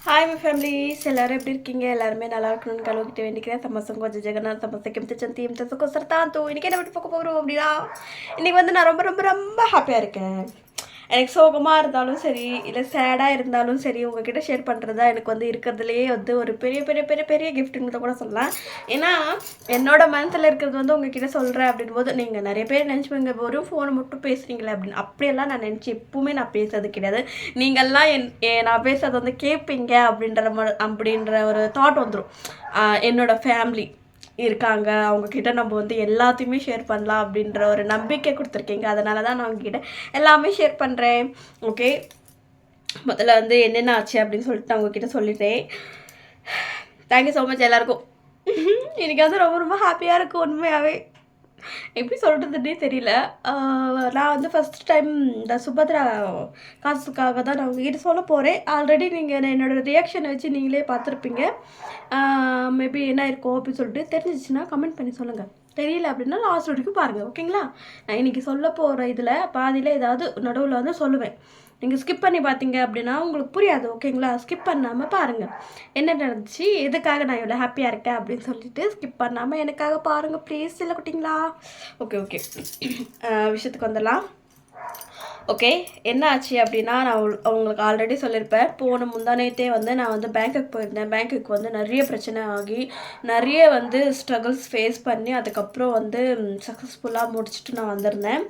Hi my families எல்லோரும் எப்படி இருக்கீங்க? எல்லாருமே நல்லா இருக்கணும்னு கழுவிட்டு வேண்டிக்கிறேன். தமசம் கொஞ்சம் ஜெகநாத் தமசம் சந்தி தசக்கோ சர்தாந்தோ இன்றைக்கி என்ன விட்டு பார்க்க போகிறோம் அப்படின்னா, இன்றைக்கி வந்து நான் ரொம்ப ரொம்ப ரொம்ப ஹாப்பியாக இருக்கேன். எனக்கு சோகமாக இருந்தாலும் சரி, இல்லை சேடாக இருந்தாலும் சரி, உங்ககிட்ட ஷேர் பண்ணுறது தான் எனக்கு வந்து இருக்கிறதுலையே வந்து ஒரு பெரிய பெரிய பெரிய பெரிய கிஃப்ட்டுன்னு கூட சொல்லலாம். ஏன்னா என்னோட மனசில் இருக்கிறது வந்து உங்ககிட்ட சொல்கிறேன் அப்படின்போது நீங்கள் நிறைய பேர் நினச்சிப்பீங்க, ஒரு ஃபோனை மட்டும் பேசுகிறீங்களே அப்படின்னு. அப்படியெல்லாம் நான் நினச்சி எப்பவுமே நான் பேசுறது கிடையாது. நீங்கள்லாம் நான் பேசுறது வந்து கேட்பீங்க அப்படின்ற ஒரு தாட் வந்துடும். என்னோட ஃபேமிலி இருக்காங்க, அவங்கக்கிட்ட நம்ம வந்து எல்லாத்தையுமே ஷேர் பண்ணலாம் அப்படின்ற ஒரு நம்பிக்கை கொடுத்துருக்கீங்க. அதனால தான் நான் உங்ககிட்ட எல்லாமே ஷேர் பண்ணுறேன். ஓகே, முதல்ல வந்து என்னென்ன ஆச்சு அப்படின்னு சொல்லிட்டு நான் உங்ககிட்ட சொல்லிட்டேன். தேங்க்யூ ஸோ மச் எல்லாருக்கும். எனக்கு வந்து ரொம்ப ரொம்ப ஹாப்பியாக இருக்குது. உண்மையாகவே எப்படி சொல்கிறதுன்னே தெரியல. நான் வந்து ஃபஸ்ட் டைம் இந்த சுபத்ரா காசுக்காக தான் நான் உங்ககிட்ட சொல்ல போகிறேன். ஆல்ரெடி நீங்கள் என்னோடய ரியாக்ஷனை வச்சு நீங்களே பார்த்துருப்பீங்க. மேபி என்ன இருக்கும் அப்படின்னு சொல்லிட்டு தெரிஞ்சிச்சுன்னா கமெண்ட் பண்ணி சொல்லுங்கள். தெரியல அப்படின்னா லாஸ்ட் வரைக்கும் பாருங்கள், ஓகேங்களா? நான் இன்றைக்கி சொல்ல போகிற இதில் பாதியில் ஏதாவது நடுவில் வந்து சொல்லுவேன். நீங்கள் ஸ்கிப் பண்ணி பார்த்தீங்க அப்படின்னா உங்களுக்கு புரியாது, ஓகேங்களா? ஸ்கிப் பண்ணாமல் பாருங்கள் என்ன நடந்துச்சு, எதுக்காக நான் இவ்வளோ ஹாப்பியாக இருக்கேன் அப்படின்னு சொல்லிட்டு ஸ்கிப் பண்ணாமல் எனக்காக பாருங்கள் ப்ளீஸ். இல்லை குட்டிங்களா? ஓகே ஓகே, விஷயத்துக்கு வந்துடலாம். ஓகே, என்ன ஆச்சு அப்படின்னா, நான் உங்களுக்கு ஆல்ரெடி சொல்லியிருப்பேன். போன முந்தானேத்தே வந்து நான் வந்து பேங்க்குக்கு போயிருந்தேன். பேங்க்குக்கு வந்து நிறைய பிரச்சனை ஆகி நிறைய வந்து ஸ்ட்ரகிள்ஸ் ஃபேஸ் பண்ணி அதுக்கப்புறம் வந்து சக்ஸஸ்ஃபுல்லாக முடிச்சுட்டு நான் வந்திருந்தேன்.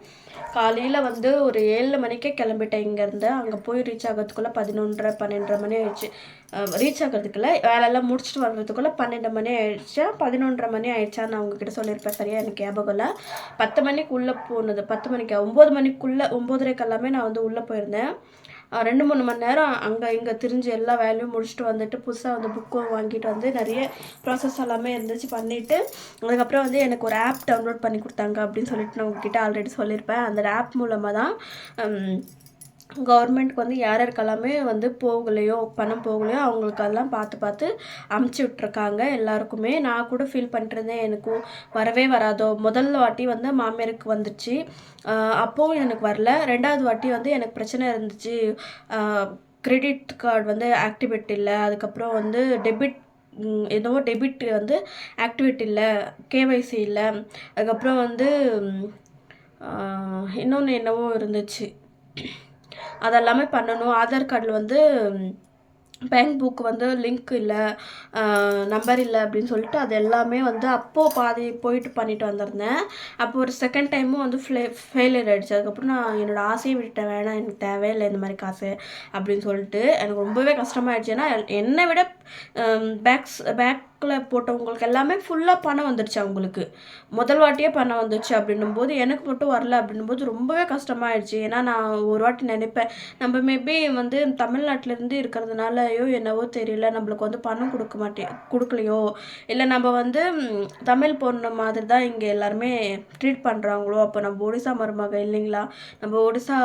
காலையில் வந்து ஒரு 7 மணிக்கே கிளம்பிட்டேன் இங்கேருந்து. அங்கே போய் ரீச் ஆகிறதுக்குள்ளே 11:30 12:30 மணி ஆயிடுச்சு. ரீச் ஆகிறதுக்குள்ளே வேலையெல்லாம் முடிச்சுட்டு வர்றதுக்குள்ளே 12 மணி ஆயிடுச்சா 11:30 மணி ஆயிடுச்சா நான் உங்ககிட்ட சொல்லியிருப்பேன். சரியாக எனக்கு ஞாபகம் இல்லை. 10 மணிக்கு உள்ளே போனது, 10 மணிக்கு 9 மணிக்குள்ளே 9:30 எல்லாமே நான் வந்து உள்ளே போயிருந்தேன். 2-3 மணி நேரம் அங்கே இங்கே திரிஞ்சு எல்லா வேலையும் முடிச்சுட்டு வந்துட்டு புதுசாக வந்து புக்கும் வாங்கிட்டு வந்து நிறைய ப்ராசஸ் எல்லாமே இருந்துச்சு பண்ணிவிட்டு, அதுக்கப்புறம் வந்து எனக்கு ஒரு ஆப் டவுன்லோட் பண்ணி கொடுத்தாங்க அப்படின்னு சொல்லிட்டு நான் உங்ககிட்ட ஆல்ரெடி சொல்லியிருப்பேன். அந்த ஆப் மூலமாக தான் கவர்மெண்ட்க்கு வந்து யார் யாருக்கெல்லாமே வந்து போகலையோ பணம் போகலையோ அவங்களுக்கெல்லாம் பார்த்து அமுச்சு விட்ருக்காங்க எல்லாருக்குமே. நான் கூட ஃபீல் பண்ணிட்டுருந்தேன், எனக்கும் வரவே வராதோ. முதல் வாட்டி வந்து மாமியாருக்கு வந்துச்சு, அப்போவும் எனக்கு வரல. 2வது வாட்டி வந்து எனக்கு பிரச்சனை இருந்துச்சு. கிரெடிட் கார்டு வந்து ஆக்டிவேட் இல்லை, அதுக்கப்புறம் வந்து டெபிட் வந்து ஆக்டிவேட் இல்லை, கேஒய்சி இல்லை, அதுக்கப்புறம் வந்து இன்னொன்று என்னவோ இருந்துச்சு, அதெல்லாமே பண்ணணும். ஆதார் கார்டில் வந்து பேங்க் புக் வந்து லிங்க் இல்லை, நம்பர் இல்லை அப்படின்னு சொல்லிட்டு அது எல்லாமே வந்து அப்போது பாதி போயிட்டு பண்ணிட்டு வந்திருந்தேன். அப்போ ஒரு செகண்ட் டைமும் வந்து ஃபெயிலியர் ஆகிடுச்சு. அதுக்கப்புறம் நான் என்னோடய ஆசையை விட்டுட்டேன், வேணாம் எனக்கு தேவையில்லை இந்த மாதிரி காசு அப்படின்னு சொல்லிட்டு. எனக்கு ரொம்பவே கஷ்டமாயிடுச்சு. ஏன்னா என்னை விட பேக்கில் போட்டவங்களுக்கு எல்லாமே ஃபுல்லாக பணம் வந்துடுச்சு. அவங்களுக்கு முதல் வாட்டியே பணம் வந்துடுச்சு அப்படின்னும் போது எனக்கு மட்டும் வரல அப்படின்னும் போது ரொம்பவே கஷ்டமாயிடுச்சு. ஏன்னா நான் ஒரு வாட்டி நினைப்பேன், நம்ம மேபி வந்து தமிழ்நாட்டிலேருந்து இருக்கிறதுனால என்னவோ தெரியல, நம்மளுக்கு வந்து பணம் கொடுக்கலையோ, இல்லை நம்ம வந்து தமிழ் பொண்ணு மாதிரி தான் இங்கே எல்லாருமே ட்ரீட் பண்ணுறாங்களோ, அப்போ நம்ம ஒடிசா மருமக இல்லைங்களா, நம்ம ஒடிசா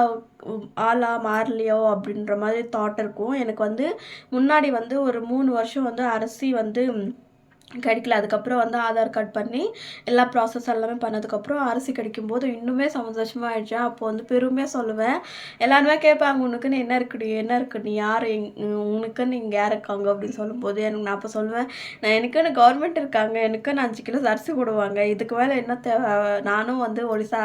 ஆளா மாறலையோ அப்படின்ற மாதிரி தாட் இருக்கும். எனக்கு வந்து முன்னாடி வந்து ஒரு 3 வருஷம் வந்து அரிசி வந்து கிடைக்கல. அதுக்கப்புறம் வந்து ஆதார் கார்டு பண்ணி எல்லா ப்ராசஸ் எல்லாமே பண்ணதுக்கப்புறம் அரிசி கிடைக்கும்போது இன்னுமே சந்தோஷமாக ஆயிடுச்சு. அப்போ வந்து பெருமையாக சொல்லுவேன். எல்லாருமே கேட்பாங்க, உனக்குன்னு என்ன இருக்குது, நீ யார், உனக்குன்னு இங்கே யார் இருக்காங்க அப்படின்னு சொல்லும்போது நான் அப்போ சொல்லுவேன், எனக்குன்னு கவர்மெண்ட் இருக்காங்க, எனக்குன்னு 5 கிலோ அரிசி போடுவாங்க, இதுக்கு மேலே என்ன தேவை, நானும் வந்து ஒடிசா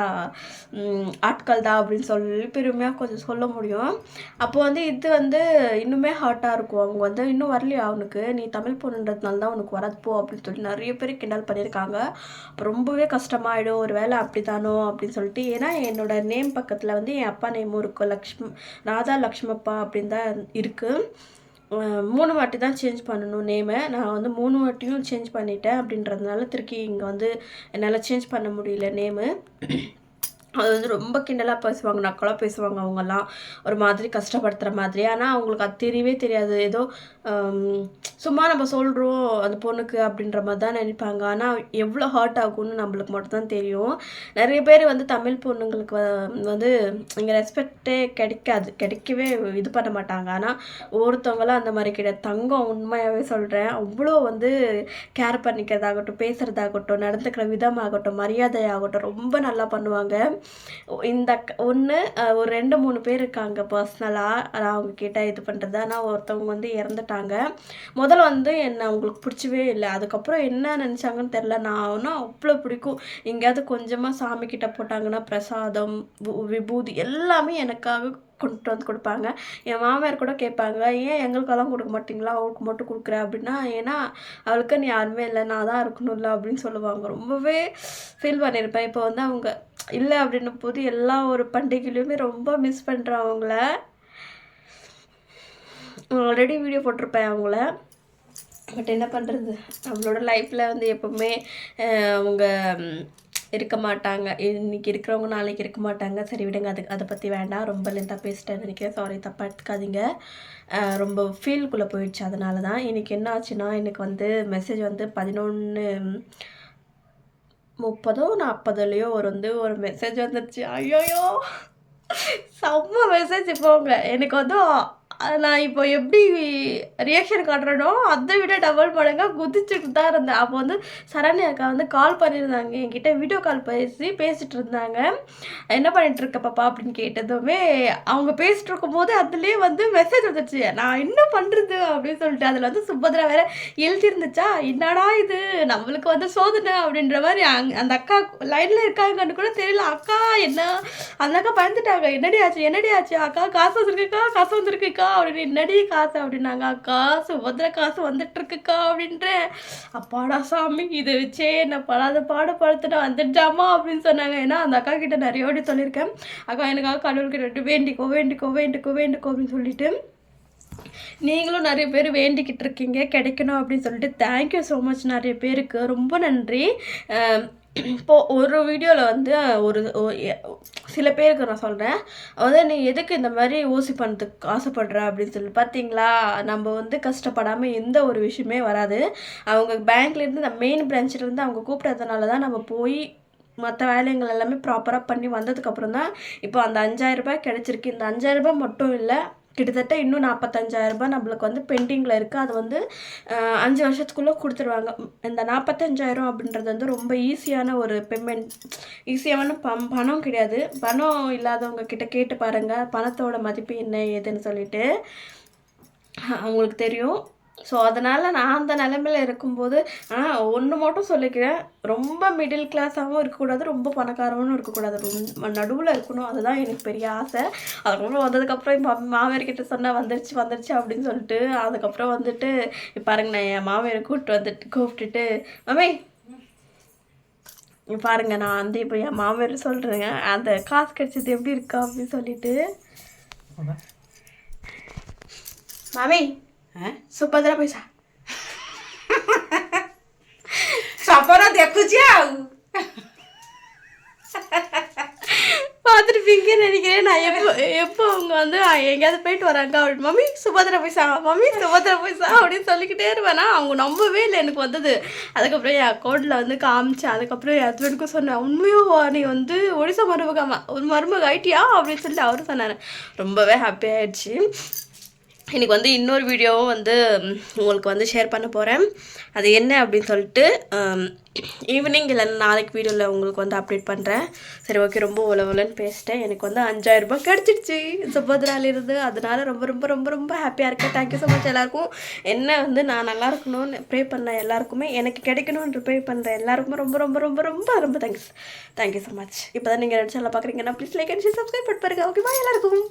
ஆட்கள் தான் அப்படின்னு சொல்லி பெருமையாக கொஞ்சம் சொல்ல முடியும். அப்போ வந்து இது வந்து இன்னுமே ஹார்ட்டாக இருக்கும். அவங்க வந்து இன்னும் வரலையா அவனுக்கு, நீ தமிழ் பொண்ணுன்றதுனால தான் உனக்கு வரது போ அப்படின்னு சொல்லிட்டு நிறைய பேர் கிண்டல் பண்ணியிருக்காங்க. அப்போ ரொம்பவே கஷ்டமாயிடும், ஒரு வேளை அப்படி தானோ அப்படின்னு சொல்லிட்டு. ஏன்னா என்னோட நேம் பக்கத்தில் வந்து என் அப்பா நேமும் இருக்கும், ராதா லக்ஷ்மப்பா அப்படின்னு தான் இருக்குது. 3 வாட்டி தான் சேஞ்ச் பண்ணணும் நேமை. நான் வந்து 3 வாட்டியும் சேஞ்ச் பண்ணிட்டேன். அப்படின்றதுனால திருக்கி இங்கே வந்து என்னால் சேஞ்ச் பண்ண முடியல நேமு. அது வந்து ரொம்ப கிண்டலாக பேசுவாங்க, நக்கலாக பேசுவாங்க. அவங்கெல்லாம் ஒரு மாதிரி கஷ்டப்படுத்துகிற மாதிரி. ஆனால் அவங்களுக்கு அது தெரியவே தெரியாது. ஏதோ சும்மா நம்ம சொல்கிறோம் அந்த பொண்ணுக்கு அப்படின்ற மாதிரி தான் நினைப்பாங்க. ஆனால் எவ்வளோ ஹர்ட் ஆகும்னு நம்மளுக்கு மட்டும்தான் தெரியும். நிறைய பேர் வந்து தமிழ் பொண்ணுங்களுக்கு வந்து இங்கே ரெஸ்பெக்டே கிடைக்கவே இது பண்ண மாட்டாங்க. ஆனால் ஒவ்வொருத்தவங்களாம் அந்த மாதிரி கிடையாது. தங்கம், உண்மையாகவே சொல்கிறேன், அவ்வளோ வந்து கேர் பண்ணிக்கிறதாகட்டும், பேசுகிறதாகட்டும், நடந்துக்கிற விதமாகட்டும், மரியாதையாகட்டும் ரொம்ப நல்லா பண்ணுவாங்க. இந்த ஒன்று ஒரு 2-3 பேர் இருக்காங்க பர்சனலாக நான் அவங்க கிட்ட இது பண்ணுறது. ஆனால் ஒருத்தவங்க வந்து இறந்துட்டாங்க. முதல்ல வந்து என்னை அவங்களுக்கு பிடிச்சவே இல்லை. அதுக்கப்புறம் என்ன நினச்சாங்கன்னு தெரில. நான் ஆனால் அவ்வளோ பிடிக்கும். எங்கேயாவது கொஞ்சமாக சாமிக்கிட்ட போட்டாங்கன்னா பிரசாதம் விபூதி எல்லாமே எனக்காக கொண்டு வந்து கொடுப்பாங்க. என் மாமியார் கூட கேட்பாங்க, ஏன் எங்களுக்கெல்லாம் கொடுக்க மாட்டிங்களா, அவளுக்கு மட்டும் கொடுக்குற அப்படின்னா, ஏன்னா அவளுக்குன்னு யாருமே இல்லை, நான் தான் இருக்கணும்ல அப்படின்னு சொல்லுவாங்க. ரொம்பவே ஃபீல் பண்ணியிருப்பேன். இப்போ வந்து அவங்க இல்லை அப்படின்னும் போது எல்லா ஒரு பண்டிகையிலையுமே ரொம்ப மிஸ் பண்ணுறேன் அவங்கள. ஆல்ரெடி வீடியோ போட்டிருப்பேன் அவங்கள. பட் என்ன பண்ணுறது, நம்மளோட லைஃப்பில் வந்து எப்போவுமே அவங்க இருக்க மாட்டாங்க. இன்றைக்கி இருக்கிறவங்க நாளைக்கு இருக்க மாட்டாங்க. சரி விடுங்க, அதை பற்றி வேண்டாம். ரொம்ப லென்த்தாக பேசிட்டேன்னு நினைக்கிறேன். சாரி, தப்பாக எடுத்துக்காதீங்க. ரொம்ப ஃபீல்குள்ளே போயிடுச்சு. அதனால தான் இன்றைக்கி என்ன ஆச்சுன்னா, எனக்கு வந்து மெசேஜ் வந்து 11:30-40 ஒரு மெசேஜ் வந்துடுச்சு. ஐயோயோ செம்ம மெசேஜ். இப்போங்க எனக்கு வந்து நான் இப்போ எப்படி ரியாக்ஷன் காட்டுறேனோ அதை விட டபுள் மடங்காக குதிச்சுட்டு தான் இருந்தேன். அப்போ வந்து சரண்யா அக்கா வந்து கால் பண்ணியிருந்தாங்க என்கிட்ட, வீடியோ கால் பேசிகிட்டு இருந்தாங்க. என்ன பண்ணிட்டு இருக்க பாப்பா அப்படின்னு கேட்டதுமே அவங்க பேசிட்டு இருக்கும்போது அதுலேயே வந்து மெசேஜ் வந்துடுச்சு. நான் என்ன பண்ணுறது அப்படின்னு சொல்லிட்டு அதில் வந்து சுபத்ரா வேற எழுதிருந்துச்சா, என்னடா இது நம்மளுக்கு வந்து சோதனை அப்படின்ற மாதிரி. அந்த அக்கா லைனில் இருக்காங்கன்னு கூட தெரியல. அக்கா என்ன அந்த அக்கா பயந்துட்டாங்க. என்னடி ஆச்சு அக்கா, காசு வந்துருக்குக்கா அப்படின்னு. என்னடி காசு அப்படின்னாங்க. அக்கா சுபத்ரா காசு வந்துட்டு இருக்குக்கா அப்படின்றேன். அப்பாடா சாமி, இதை வச்சே என்ன பாடுபடுத்தின வந்துட்டாமா அப்படின்னு சொன்னாங்க. ஏன்னா அந்த அக்கா கிட்ட நிறைய வாட்டி சொல்லியிருக்கேன், அக்கா எனக்காக கடவுள்கிட்ட வேண்டிக்கோ அப்படின்னு சொல்லிட்டு. நீங்களும் நிறைய பேர் வேண்டிக்கிட்டு இருக்கீங்க கிடைக்கணும் அப்படின்னு சொல்லிட்டு. தேங்க்யூ ஸோ மச் நிறைய பேருக்கு, ரொம்ப நன்றி. இப்போது ஒரு வீடியோவில் வந்து சில பேருக்கு நான் சொல்கிறேன், வந்து நீ எதுக்கு இந்த மாதிரி ஊசி பண்ணுறதுக்கு ஆசைப்படுற அப்படின்னு சொல்லி. பார்த்தீங்களா, நம்ம வந்து கஷ்டப்படாமல் எந்த ஒரு விஷயமே வராது. அவங்க பேங்க்லேருந்து இந்த மெயின் பிரான்ச்சிலேருந்து அவங்க கூப்பிட்றதுனால தான் நம்ம போய் மற்ற வேலைகள் எல்லாமே ப்ராப்பராக பண்ணி வந்ததுக்கப்புறம் தான் இப்போ அந்த 5000 ரூபாய் கிடச்சிருக்கு. இந்த 5000 ரூபாய் மட்டும் இல்லை, கிட்டத்தட்ட இன்னும் 45,000 ரூபாய் நம்மளுக்கு வந்து பெண்டிங்கில் இருக்குது. அது வந்து 5 வருஷத்துக்குள்ளே கொடுத்துருவாங்க. இந்த 45,000 அப்படின்றது வந்து ரொம்ப ஈஸியான ஒரு பேமெண்ட். ஈஸியான பணம் கிடையாது. பணம் இல்லாதவங்க கிட்ட கேட்டு பாருங்கள் பணத்தோட மதிப்பு என்ன ஏதுன்னு சொல்லிட்டு அவங்களுக்கு தெரியும். ஸோ அதனால் நான் அந்த நிலைமையில் இருக்கும்போது ஒன்று மட்டும் சொல்லிக்கிறேன், ரொம்ப மிடில் கிளாஸாகவும் இருக்கக்கூடாது, ரொம்ப பணக்காரமும் இருக்கக்கூடாது, ரொம்ப நடுவில் இருக்கணும். அதுதான் எனக்கு பெரிய ஆசை. அதுக்கப்புறம் வந்ததுக்கப்புறம் இப்போ மாமியார்கிட்ட சொன்னால் வந்துருச்சு அப்படின்னு சொல்லிட்டு, அதுக்கப்புறம் வந்துட்டு பாருங்க நான் என் மாமியாரை கூப்பிட்டுட்டு மாமி பாருங்க நான் வந்து இப்போ என் மாமியார் சொல்கிறேங்க அந்த காசு கிடைச்சது எப்படி இருக்கா அப்படின்னு சொல்லிட்டு. மாமி ସୁଭଦ୍ରା ପଇସା ସପନ ଦେଖୁଛି ଆଉ பார்த்துருப்பீங்கன்னு நினைக்கிறேன். நான் எப்போ அவங்க வந்து எங்கேயாவது போயிட்டு வராங்க அப்படின்னு மம்மி சுபத்ரா பைசா அப்படின்னு சொல்லிக்கிட்டே இருவேன்னா அவங்க நம்பவே இல்லை எனக்கு வந்தது. அதுக்கப்புறம் என் அக்கௌண்ட்டில் வந்து காமிச்சேன். அதுக்கப்புறம் என் ஹஸ்பண்டுக்கும் சொன்னேன், உண்மையோ நீ வந்து ஒடிசா மருமக ஆயிட்டியா அப்படின்னு சொல்லிட்டு அவரும் சொன்னார். ரொம்பவே ஹாப்பி ஆயிடுச்சு. இன்றைக்கி வந்து இன்னொரு வீடியோவும் வந்து உங்களுக்கு வந்து ஷேர் பண்ண போகிறேன். அது என்ன அப்படின்னு சொல்லிட்டு ஈவினிங் இல்லை நாளைக்கு வீடியோவில் உங்களுக்கு வந்து அப்டேட் பண்ணுறேன். சரி ஓகே, ரொம்ப உலன்னு பேசிட்டேன். எனக்கு வந்து 5000 ரூபாய் கிடச்சிடுச்சு சுபத்ராலிருந்து. அதனால் ரொம்ப ரொம்ப ரொம்ப ரொம்ப ஹாப்பியாக இருக்கேன். தேங்க்யூ ஸோ மச் எல்லாருக்கும். என்ன வந்து நான் நல்லா இருக்கணும்னு ப்ரே பண்ண எல்லாருக்குமே, எனக்கு கிடைக்கணும்னு ப்ரே பண்ணுற எல்லாருக்குமே ரொம்ப ரொம்ப ரொம்ப ரொம்ப ரொம்ப தேங்க்யூ ஸோ மச். இப்போ தான் நீங்கள் ரெண்டு சேனலில் பார்க்குறீங்கன்னா ப்ளீஸ் லைக் அண்ட் சப்ஸ்கிரைப் பண்ணி பாருங்க. ஓகேவா எல்லாருக்கும்.